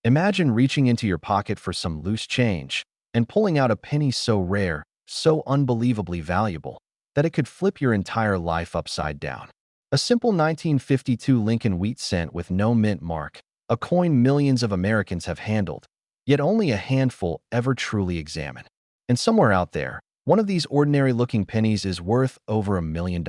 Imagine reaching into your pocket for some loose change and pulling out a penny so rare, so unbelievably valuable, that it could flip your entire life upside down. A simple 1952 Lincoln Wheat Cent with no mint mark, a coin millions of Americans have handled, yet only a handful ever truly examine. And somewhere out there, one of these ordinary-looking pennies is worth over $1 million.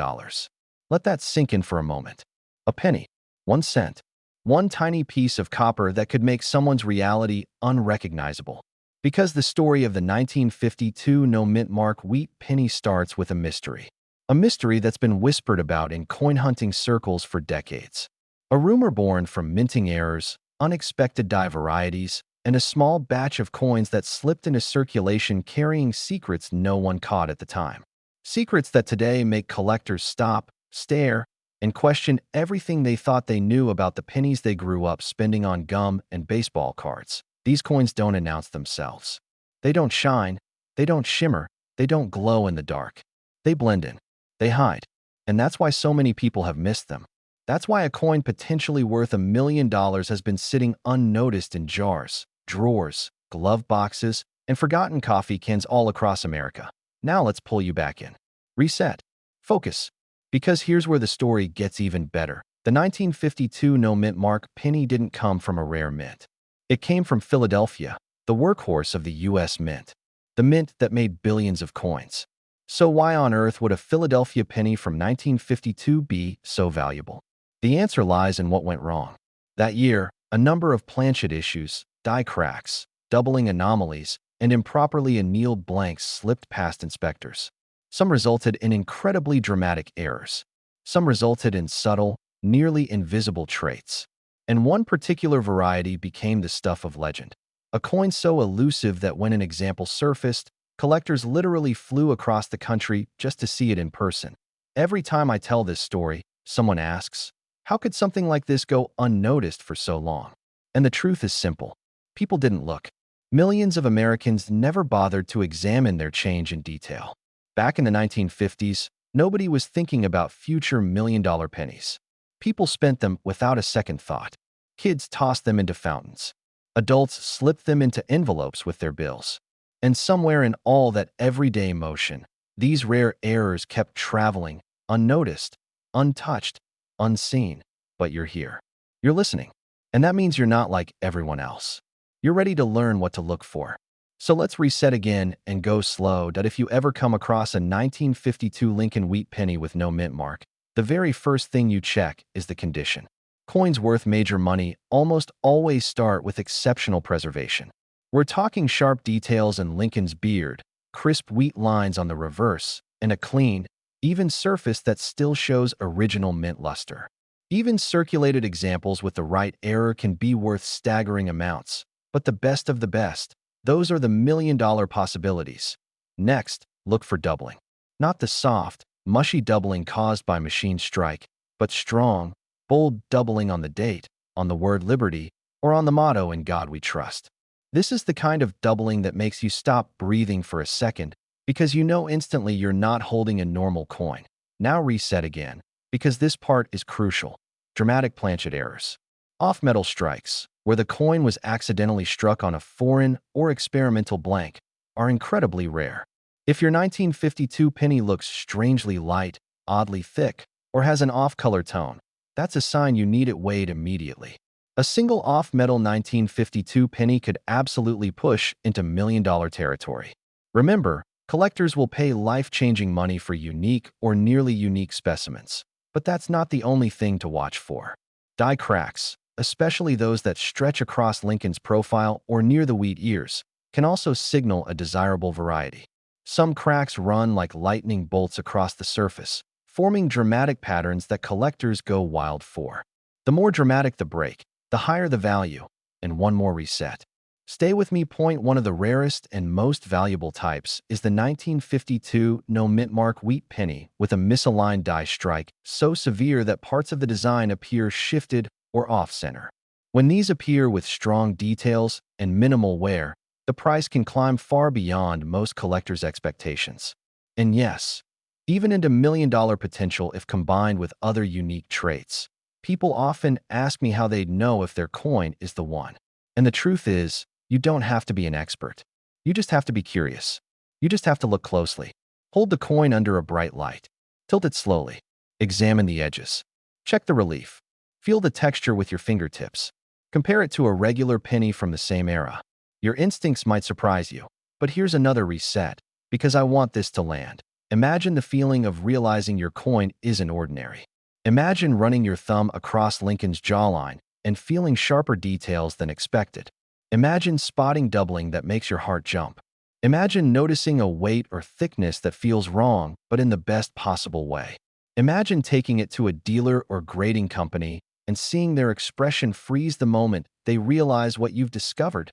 Let that sink in for a moment. A penny, 1 cent, one tiny piece of copper that could make someone's reality unrecognizable. Because the story of the 1952 No Mintmark Wheat Penny starts with a mystery. A mystery that's been whispered about in coin-hunting circles for decades. A rumor born from minting errors, unexpected die varieties, and a small batch of coins that slipped into circulation carrying secrets no one caught at the time. Secrets that today make collectors stop, stare, and question everything they thought they knew about the pennies they grew up spending on gum and baseball cards. These coins don't announce themselves. They don't shine, they don't shimmer, they don't glow in the dark. They blend in. They hide. And that's why so many people have missed them. That's why a coin potentially worth $1 million has been sitting unnoticed in jars, drawers, glove boxes, and forgotten coffee cans all across America. Now let's pull you back in. Reset. Focus. Because here's where the story gets even better. The 1952 No Mintmark penny didn't come from a rare mint. It came from Philadelphia, the workhorse of the U.S. Mint. The mint that made billions of coins. So why on earth would a Philadelphia penny from 1952 be so valuable? The answer lies in what went wrong. That year, a number of planchet issues, die cracks, doubling anomalies, and improperly annealed blanks slipped past inspectors. Some resulted in incredibly dramatic errors. Some resulted in subtle, nearly invisible traits. And one particular variety became the stuff of legend. A coin so elusive that when an example surfaced, collectors literally flew across the country just to see it in person. Every time I tell this story, someone asks, how could something like this go unnoticed for so long? And the truth is simple. People didn't look. Millions of Americans never bothered to examine their change in detail. Back in the 1950s, nobody was thinking about future million-dollar pennies. People spent them without a second thought. Kids tossed them into fountains. Adults slipped them into envelopes with their bills. And somewhere in all that everyday motion, these rare errors kept traveling, unnoticed, untouched, unseen. But you're here. You're listening. And that means you're not like everyone else. You're ready to learn what to look for. So let's reset again and go slow. That if you ever come across a 1952 Lincoln Wheat penny with no mint mark, the very first thing you check is the condition. Coins worth major money almost always start with exceptional preservation. We're talking sharp details in Lincoln's beard, crisp wheat lines on the reverse, and a clean, even surface that still shows original mint luster. Even circulated examples with the right error can be worth staggering amounts. But the best of the best, those are the million-dollar possibilities. Next, look for doubling. Not the soft, mushy doubling caused by machine strike, but strong, bold doubling on the date, on the word liberty, or on the motto "In God We Trust." This is the kind of doubling that makes you stop breathing for a second because you know instantly you're not holding a normal coin. Now reset again, because this part is crucial. Dramatic planchet errors. Off-metal strikes, where the coin was accidentally struck on a foreign or experimental blank, are incredibly rare. If your 1952 penny looks strangely light, oddly thick, or has an off-color tone, that's a sign you need it weighed immediately. A single off-metal 1952 penny could absolutely push into million-dollar territory. Remember, collectors will pay life-changing money for unique or nearly unique specimens. But that's not the only thing to watch for. Die cracks, especially those that stretch across Lincoln's profile or near the wheat ears, can also signal a desirable variety. Some cracks run like lightning bolts across the surface, forming dramatic patterns that collectors go wild for. The more dramatic the break, the higher the value. And one more reset. Stay with me. One of the rarest and most valuable types is the 1952 No Mintmark Wheat Penny with a misaligned die strike so severe that parts of the design appear shifted or off-center. When these appear with strong details and minimal wear, the price can climb far beyond most collectors' expectations. And yes, even into million-dollar potential if combined with other unique traits. People often ask me how they'd know if their coin is the one. And the truth is, you don't have to be an expert. You just have to be curious. You just have to look closely. Hold the coin under a bright light. Tilt it slowly. Examine the edges. Check the relief. Feel the texture with your fingertips. Compare it to a regular penny from the same era. Your instincts might surprise you, but here's another reset, because I want this to land. Imagine the feeling of realizing your coin isn't ordinary. Imagine running your thumb across Lincoln's jawline and feeling sharper details than expected. Imagine spotting doubling that makes your heart jump. Imagine noticing a weight or thickness that feels wrong, but in the best possible way. Imagine taking it to a dealer or grading company and seeing their expression freeze the moment they realize what you've discovered.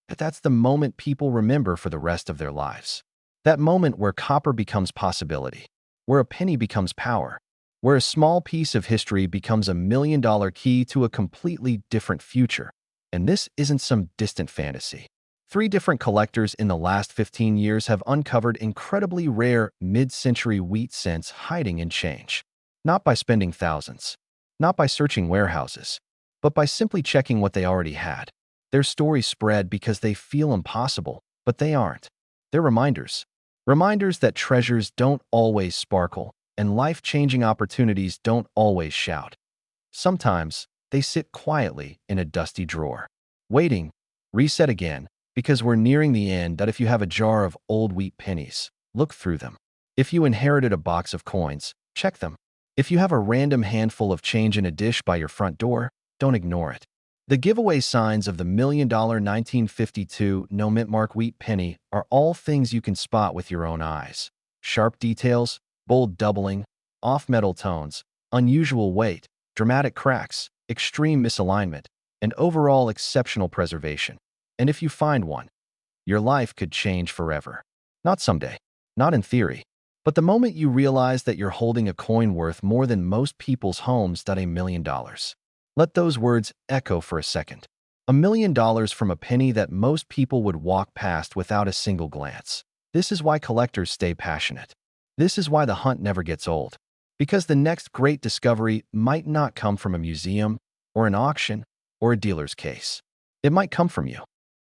That's the moment people remember for the rest of their lives. That moment where copper becomes possibility, where a penny becomes power, where a small piece of history becomes $1 million key to a completely different future. And this isn't some distant fantasy. 3 different collectors in the last 15 years have uncovered incredibly rare mid-century wheat cents hiding in change. Not by spending thousands, not by searching warehouses, but by simply checking what they already had. Their stories spread because they feel impossible, but they aren't. They're reminders. Reminders that treasures don't always sparkle, and life-changing opportunities don't always shout. Sometimes, they sit quietly in a dusty drawer, waiting, reset again, because we're nearing the end. That if you have a jar of old wheat pennies, look through them. If you inherited a box of coins, check them. If you have a random handful of change in a dish by your front door, don't ignore it. The giveaway signs of the $1 million 1952 No Mintmark Wheat Penny are all things you can spot with your own eyes. Sharp details, bold doubling, off-metal tones, unusual weight, dramatic cracks, extreme misalignment, and overall exceptional preservation. And if you find one, your life could change forever. Not someday, not in theory, but the moment you realize that you're holding a coin worth more than most people's homes. $1 million. Let those words echo for a second. $1 million from a penny that most people would walk past without a single glance. This is why collectors stay passionate. This is why the hunt never gets old. Because the next great discovery might not come from a museum, or an auction, or a dealer's case. It might come from you.